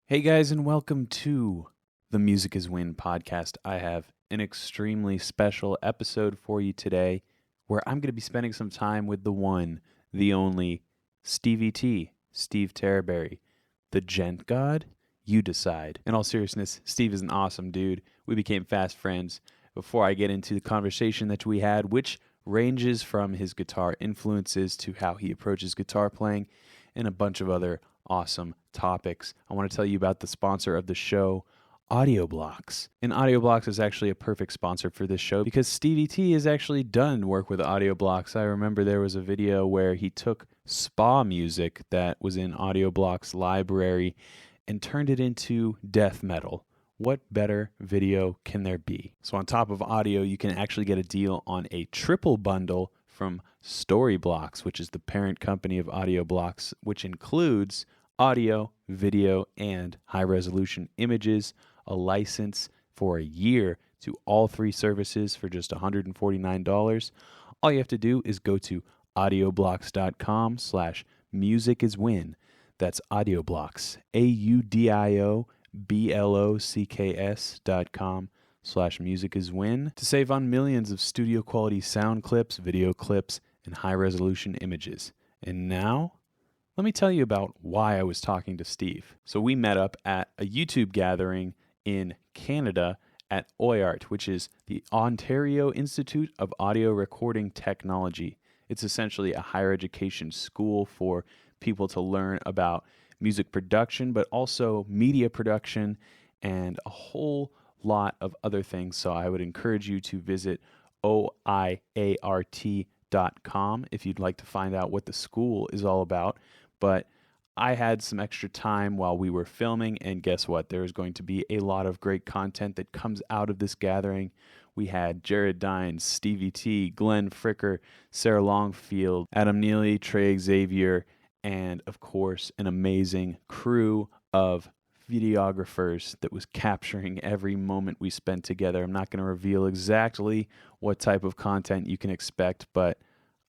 Hey guys, and welcome to the Music is Win podcast. I have an extremely special episode for you today where I'm going to be spending some time with the one, the only, Stevie T, Steve Terberry. The gent god? You decide. In all seriousness, Steve is an awesome dude. We became fast friends. Before I get into the conversation that we had, which ranges from his guitar influences to how he approaches guitar playing and a bunch of other awesome topics, I want to tell you about the sponsor of the show, AudioBlocks. And AudioBlocks is actually a perfect sponsor for this show because Stevie T has actually done work with AudioBlocks. I remember there was a video where he took spa music that was in AudioBlocks' library and turned it into death metal. What better video can there be? So on top of audio, you can actually get a deal on a triple bundle from Storyblocks, which is the parent company of AudioBlocks, which includes audio, video, and high-resolution images, a license for a year to all three services for just $149. All you have to do is go to audioblocks.com/musiciswin. That's AudioBlocks, AudioBlocks.com/musiciswin to save on millions of studio-quality sound clips, video clips, and high-resolution images. And now, let me tell you about why I was talking to Steve. So we met up at a YouTube gathering in Canada at OIART, which is the Ontario Institute of Audio Recording Technology. It's essentially a higher education school for people to learn about music production, but also media production and a whole lot of other things. So I would encourage you to visit oiart.com if you'd like to find out what the school is all about. But I had some extra time while we were filming, and guess what? There's going to be a lot of great content that comes out of this gathering. We had Jared Dines, Stevie T, Glenn Fricker, Sarah Longfield, Adam Neely, Trey Xavier, and of course, an amazing crew of videographers that was capturing every moment we spent together. I'm not going to reveal exactly what type of content you can expect, but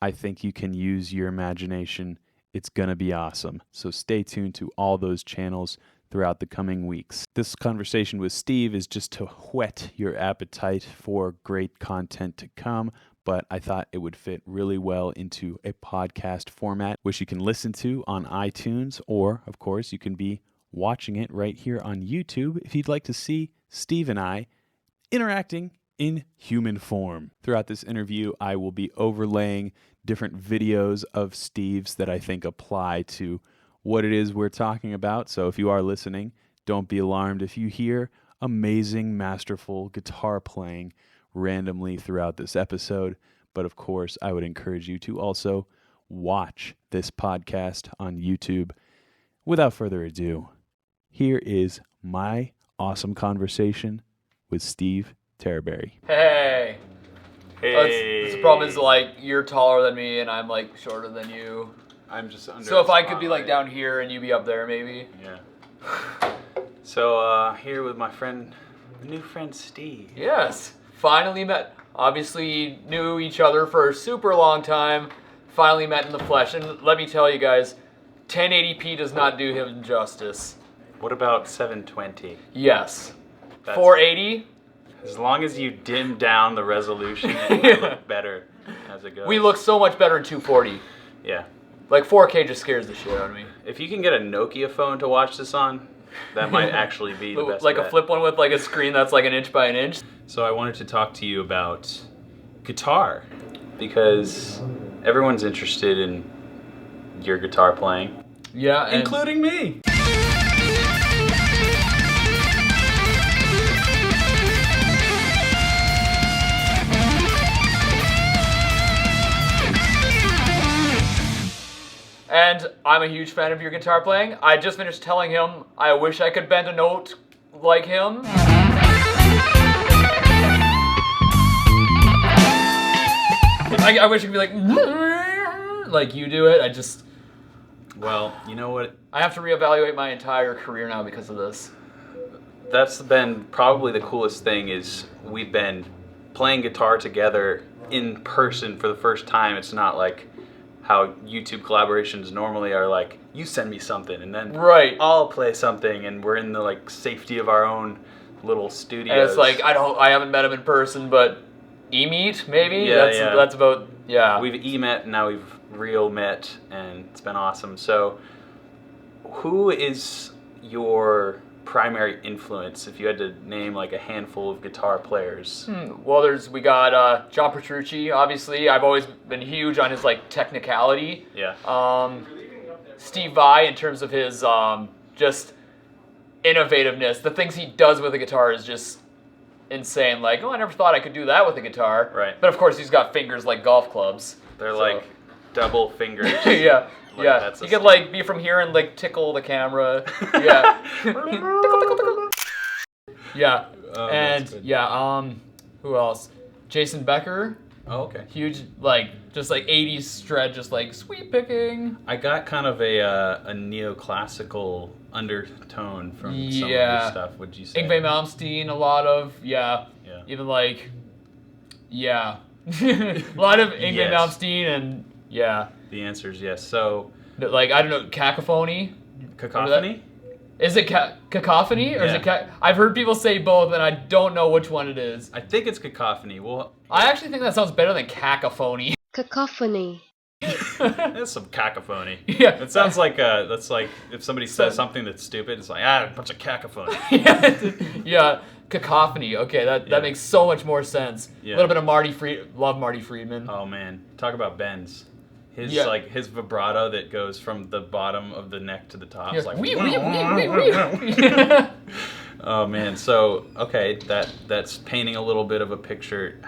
I think you can use your imagination. It's going to be awesome. So stay tuned to all those channels throughout the coming weeks. This conversation with Steve is just to whet your appetite for great content to come, but I thought it would fit really well into a podcast format, which you can listen to on iTunes, or, of course, you can be watching it right here on YouTube if you'd like to see Steve and I interacting in human form. Throughout this interview, I will be overlaying different videos of Steve's that I think apply to what it is we're talking about. So if you are listening, don't be alarmed if you hear amazing, masterful guitar playing randomly throughout this episode. But of course, I would encourage you to also watch this podcast on YouTube. Without further ado, here is my awesome conversation with Steve Terberry. Hey. Hey. The problem is, like, you're taller than me and I'm, like, shorter than you. I'm just under. So if I could be, like, down here and you be up there, maybe. Yeah. So here with my friend, new friend Steve. Yes. Finally met. Obviously knew each other for a super long time. Finally met in the flesh. And let me tell you guys, 1080p does not do him justice. What about 720? Yes. That's 480? As long as you dim down the resolution, it will look better as it goes. We look so much better in 240. Yeah. Like 4K just scares the shit out of me. If you can get a Nokia phone to watch this on, that might actually be the best Like bet. a flip one with like a screen that's like an inch by an inch. So I wanted to talk to you about guitar because everyone's interested in your guitar playing. Yeah, including me. And I'm a huge fan of your guitar playing. I just finished telling him I wish I could bend a note like him. I wish I could be like you do it. Well, you know what? I have to reevaluate my entire career now because of this. That's been probably the coolest thing is we've been playing guitar together in person for the first time. It's not like how YouTube collaborations normally are like, you send me something and then Right. I'll play something, and we're in the like safety of our own little studios. And it's like I haven't met him in person, but e-meet maybe. Yeah, That's about We've e-met, now we've real met, and it's been awesome. So, who is your primary influence if you had to name like a handful of guitar players? Well, we got John Petrucci. Obviously, I've always been huge on his like technicality. Yeah. Steve Vai in terms of his just innovativeness. The things he does with the guitar is just insane. Like, I never thought I could do that with a guitar. Right. But of course, he's got fingers like golf clubs. They're like double fingers. Yeah. Like, yeah. that's You a could like be from here and like tickle the camera. Yeah. Tickle, tickle, tickle. Yeah. Oh, and that's good. yeah, who else? Jason Becker. Oh, okay. Huge, like, just like 80s shred, just like sweep picking. I got kind of a neoclassical undertone from some of your Yeah. stuff, would you say? Yngwie Malmsteen, a lot of, Yeah. even like, a lot of Yngwie Yes. Malmsteen and, The answer is yes. So, like, I don't know, Cacophony? Cacophony? Is it Cacophony or is Yeah. it I've heard people say both and I don't know which one it is. I think it's Cacophony. Well, I actually think that sounds better than Cacophony. Cacophony. there's some cacophony. Yeah. It sounds like that's like if somebody says something that's stupid, it's like a bunch of cacophony. Yeah, Cacophony. Okay, Yeah. that makes so much more sense. Yeah. A little bit of love Marty Friedman. Oh man, talk about bends. His Yeah. like his vibrato that goes from the bottom of the neck to the top. Yeah. It's like Wee, wee, wee, wee, wee. Oh man, so okay, that's painting a little bit of a picture.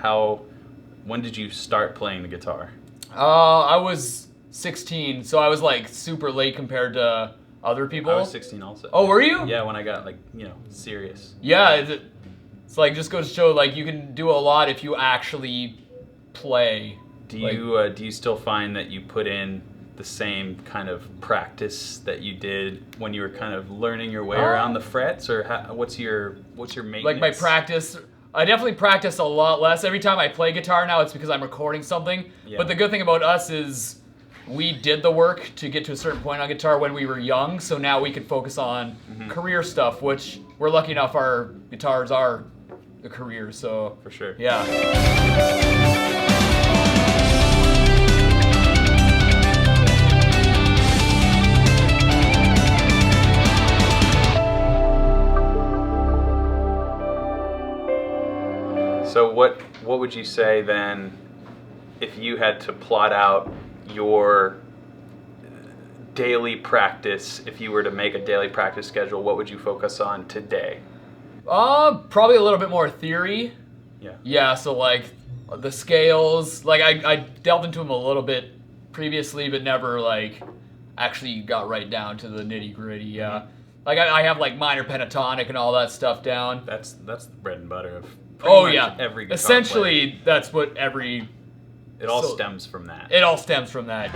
When did you start playing the guitar? I was 16, so I was like super late compared to other people. I was 16 also. Oh, were you? Yeah, when I got like, serious. Yeah, it's like just goes to show like you can do a lot if you actually play. Do Like- you still find that you put in the same kind of practice that you did when you were kind of learning your way around the frets, or what's your maintenance? Like my practice, I definitely practice a lot less. Every time I play guitar now, it's because I'm recording something. Yeah. But the good thing about us is we did the work to get to a certain point on guitar when we were young, so now we can focus on career stuff, which we're lucky enough our guitars are a career, so For sure. yeah. So what would you say then, if you had to plot out your daily practice, if you were to make a daily practice schedule, what would you focus on today? Probably a little bit more theory. Yeah. Yeah, so like the scales, like I delved into them a little bit previously, but never like actually got right down to the nitty gritty. Yeah, like I have like minor pentatonic and all that stuff down. That's the bread and butter of Oh much yeah, every guitar essentially that's what every. player. It all so- stems from that. It all stems from that.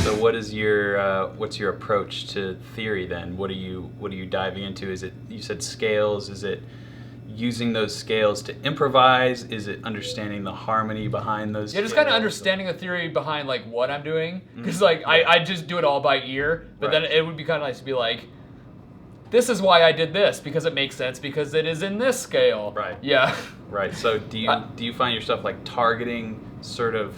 So what's your approach to theory then? What are you diving into? Is it, you said scales, is it using those scales to improvise? Is it understanding the harmony behind those Yeah, just scales? kind of understanding the theory behind like what I'm doing, because like I just do it all by ear, but Right. then it would be kind of nice to be like, this is why I did this because it makes sense because it is in this scale. Right. Yeah. Right. So do you find yourself like targeting sort of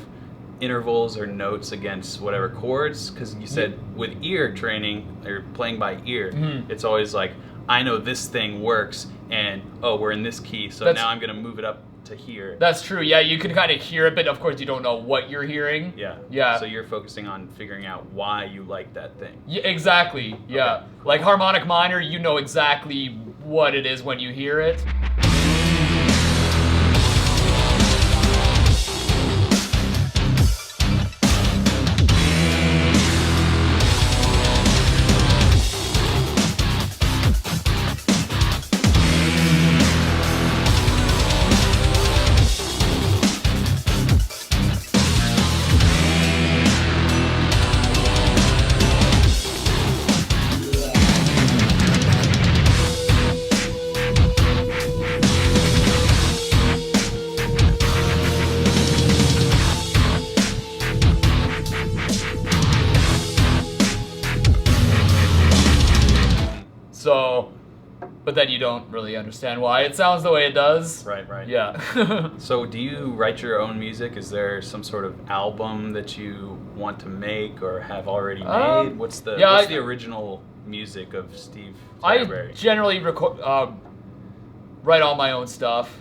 intervals or notes against whatever chords? Because you said with ear training or playing by ear, it's always like, I know this thing works, and oh, we're in this key, so That's- now I'm gonna move it up to hear. That's true. Yeah, you can kind of hear it, but of course you don't know what you're hearing. Yeah. Yeah. So you're focusing on figuring out why you like that thing. Yeah, exactly. Yeah. Okay. Like harmonic minor, you know exactly what it is when you hear it. So, but then you don't really understand why it sounds the way it does. Right, right. Yeah. So do you write your own music? Is there some sort of album that you want to make or have already made? What's the original music of Steve I Bradbury? generally write all my own stuff.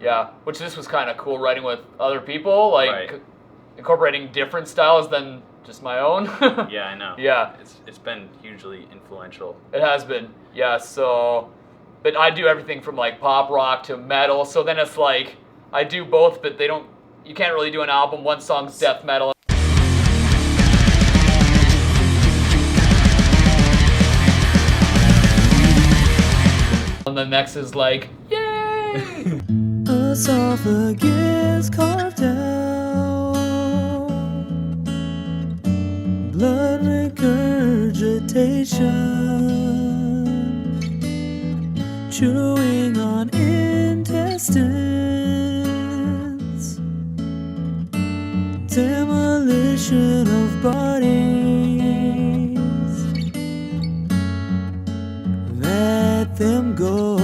Yeah, which this was kind of cool writing with other people, like Right. incorporating different styles than just my own. Yeah, I know. Yeah. It's been hugely influential. It has been, yeah. So, but I do everything from like pop rock to metal. So then it's like I do both, but they don't. You can't really do an album. One song's death metal. And the next is like, yay! Esophagus carved out, blood regurgitation, chewing on intestines, demolition of bodies, let them go.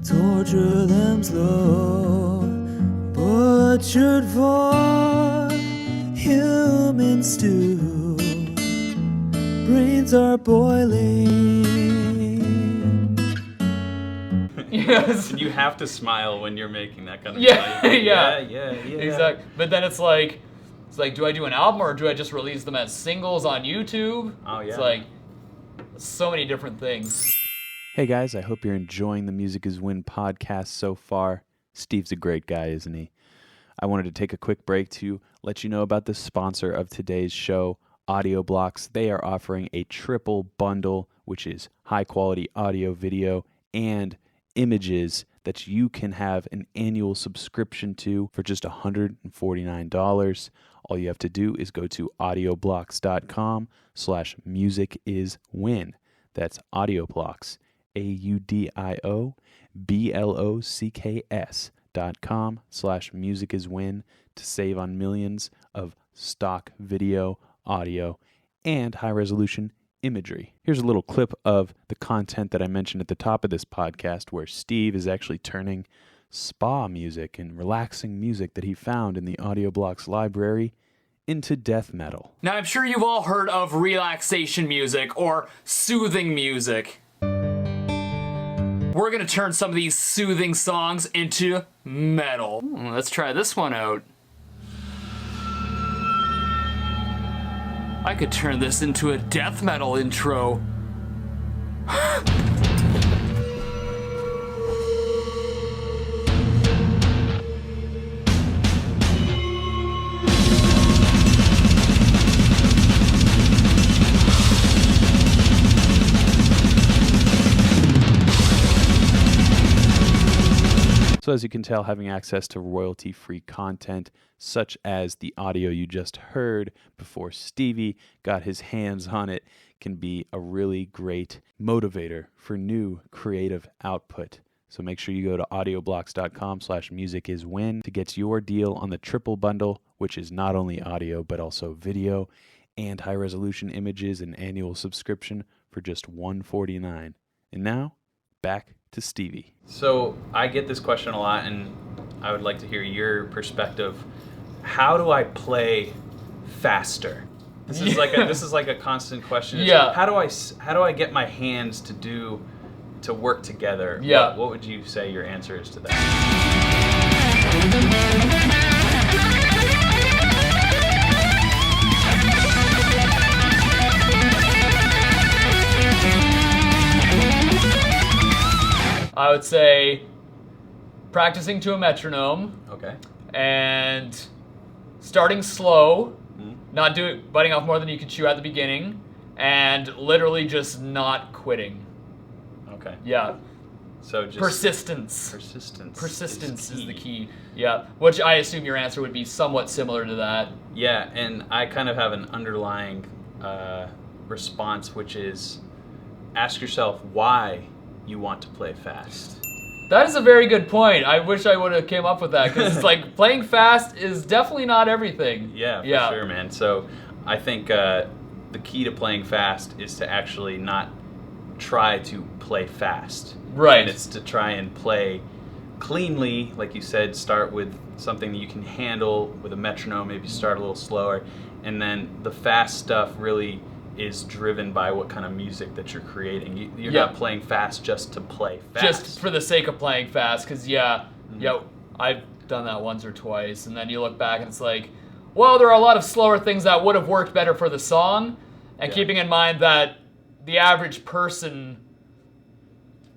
Torture them slow, butchered for human stew. Brains are boiling. Yes. You have to smile when you're making that kind of Yeah, stuff. yeah. Yeah. Exactly. But then it's like, do I do an album or do I just release them as singles on YouTube? Oh, yeah. It's like so many different things. Hey guys, I hope you're enjoying the Music is Win podcast so far. Steve's a great guy, isn't he? I wanted to take a quick break to let you know about the sponsor of today's show, Audio Blocks. They are offering a triple bundle, which is high quality audio, video, and images that you can have an annual subscription to for just $149. All you have to do is go to audioblocks.com/musiciswin. That's Audioblocks. audioblocks.com/musiciswin to save on millions of stock video, audio, and high-resolution imagery. Here's a little clip of the content that I mentioned at the top of this podcast where Steve is actually turning spa music and relaxing music that he found in the Audioblocks library into death metal. Now, I'm sure you've all heard of relaxation music or soothing music. We're gonna turn some of these soothing songs into metal. Let's try this one out. I could turn this into a death metal intro. as you can tell, having access to royalty-free content, such as the audio you just heard before Stevie got his hands on it, can be a really great motivator for new creative output. So make sure you go to audioblocks.com/musiciswin to get your deal on the triple bundle, which is not only audio but also video and high-resolution images and annual subscription for just $149. And now, back to Stevie. So I get this question a lot, and I would like to hear your perspective. How do I play faster? This is like a constant question. It's Yeah. like, how do I get my hands to work together? Yeah. What would you say your answer is to that? I would say practicing to a metronome Okay. and starting slow, Mhm. not biting off more than you can chew at the beginning, and literally just not quitting. Okay. Yeah. So just Persistence. Persistence Is the key. Yeah. Which I assume your answer would be somewhat similar to that. Yeah, and I kind of have an underlying response, which is ask yourself why you want to play fast. That is a very good point. I wish I would have came up with that, because it's like playing fast is definitely not everything. Yeah, for sure, man. So I think the key to playing fast is to actually not try to play fast. Right. And it's to try and play cleanly, like you said, start with something that you can handle with a metronome, maybe start a little slower, and then the fast stuff really is driven by what kind of music that you're creating. You're not playing fast just to play fast. Just for the sake of playing fast, because I've done that once or twice, and then you look back and it's like, well, there are a lot of slower things that would have worked better for the song, and keeping in mind that the average person,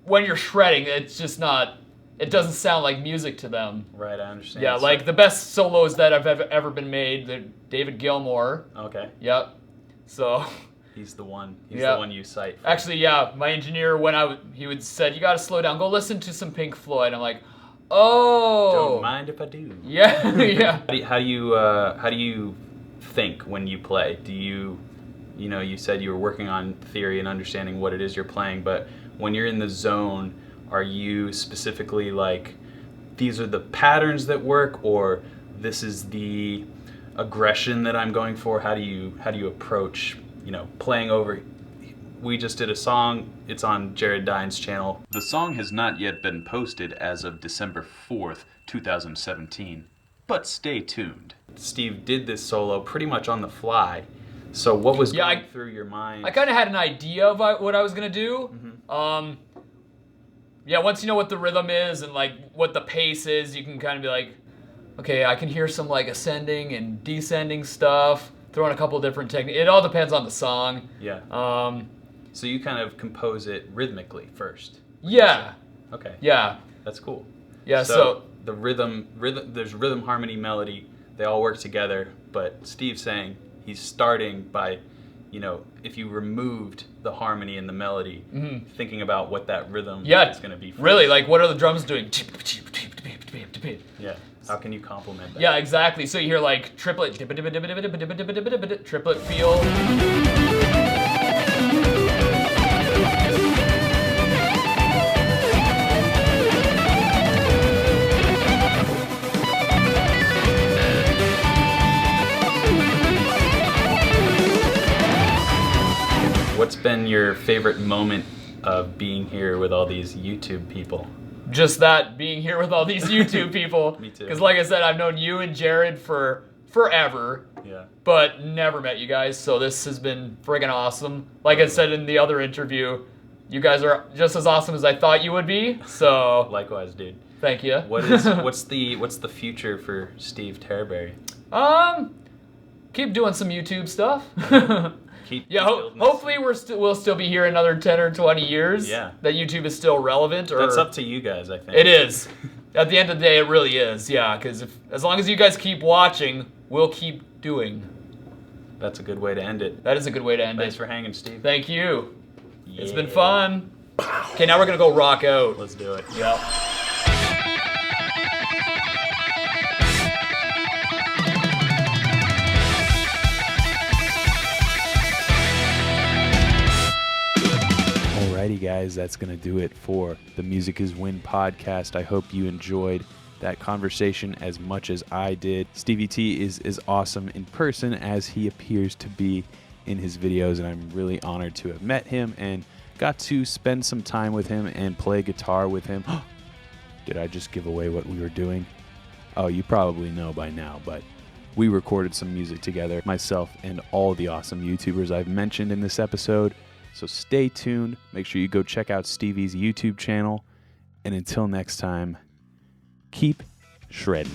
when you're shredding, it's just not, it doesn't sound like music to them. Right, I understand. Yeah, like the best solos that have ever been made, they're David Gilmour. Okay. Yep. So... He's the one. He's the one you cite. Actually, my engineer, he would said, you got to slow down. Go listen to some Pink Floyd. I'm like, oh. Don't mind if I do. Yeah, yeah. How do you think when you play? Do you said you were working on theory and understanding what it is you're playing, but when you're in the zone, are you specifically like, these are the patterns that work, or this is the aggression that I'm going for? How do you approach playing over? We just did a song. It's on Jared Dine's channel. The song has not yet been posted as of December 4th, 2017, but stay tuned. Steve did this solo pretty much on the fly. So what was going through your mind? I kind of had an idea of what I was going to do. Mm-hmm. Once you know what the rhythm is and like what the pace is, you can kind of be like, okay, I can hear some like ascending and descending stuff. Throw in a couple different techniques. It all depends on the song. Yeah. So you kind of compose it rhythmically first. Yeah. Okay. Yeah. That's cool. Yeah. So the rhythm. There's rhythm, harmony, melody. They all work together. But Steve's saying he's starting by, if you removed the harmony and the melody, thinking about what that rhythm is going to be. First. Really, like what are the drums doing? Yeah. How can you complement that? Yeah, exactly. So you hear like triplet feel. What's been your favorite moment of being here with all these YouTube people? Just that, being here with all these YouTube people. Me too. Because like I said, I've known you and Jared for forever. Yeah. But never met you guys, so this has been friggin' awesome. Like I said in the other interview, you guys are just as awesome as I thought you would be. So Likewise, dude. thank you. What's the future for Steve Terberry? Keep doing some YouTube stuff. Keep hopefully we'll still be here another 10 or 20 years. Yeah. That YouTube is still relevant. That's up to you guys, I think. It is. At the end of the day, it really is. Yeah, because as long as you guys keep watching, we'll keep doing. That's a good way to end it. That is a good way to end Thanks it. for hanging, Steve. Thank you. It's been Yeah. fun. Okay, now we're gonna go rock out. Let's do it. Yeah. guys, that's going to do it for the Music is Win podcast. I hope you enjoyed that conversation as much as I did. Stevie T is as awesome in person as he appears to be in his videos, and I'm really honored to have met him and got to spend some time with him and play guitar with him. Did I just give away what we were doing? Oh, you probably know by now, but we recorded some music together, myself and all the awesome YouTubers I've mentioned in this episode. So stay tuned. Make sure you go check out Stevie's YouTube channel. And until next time, keep shredding.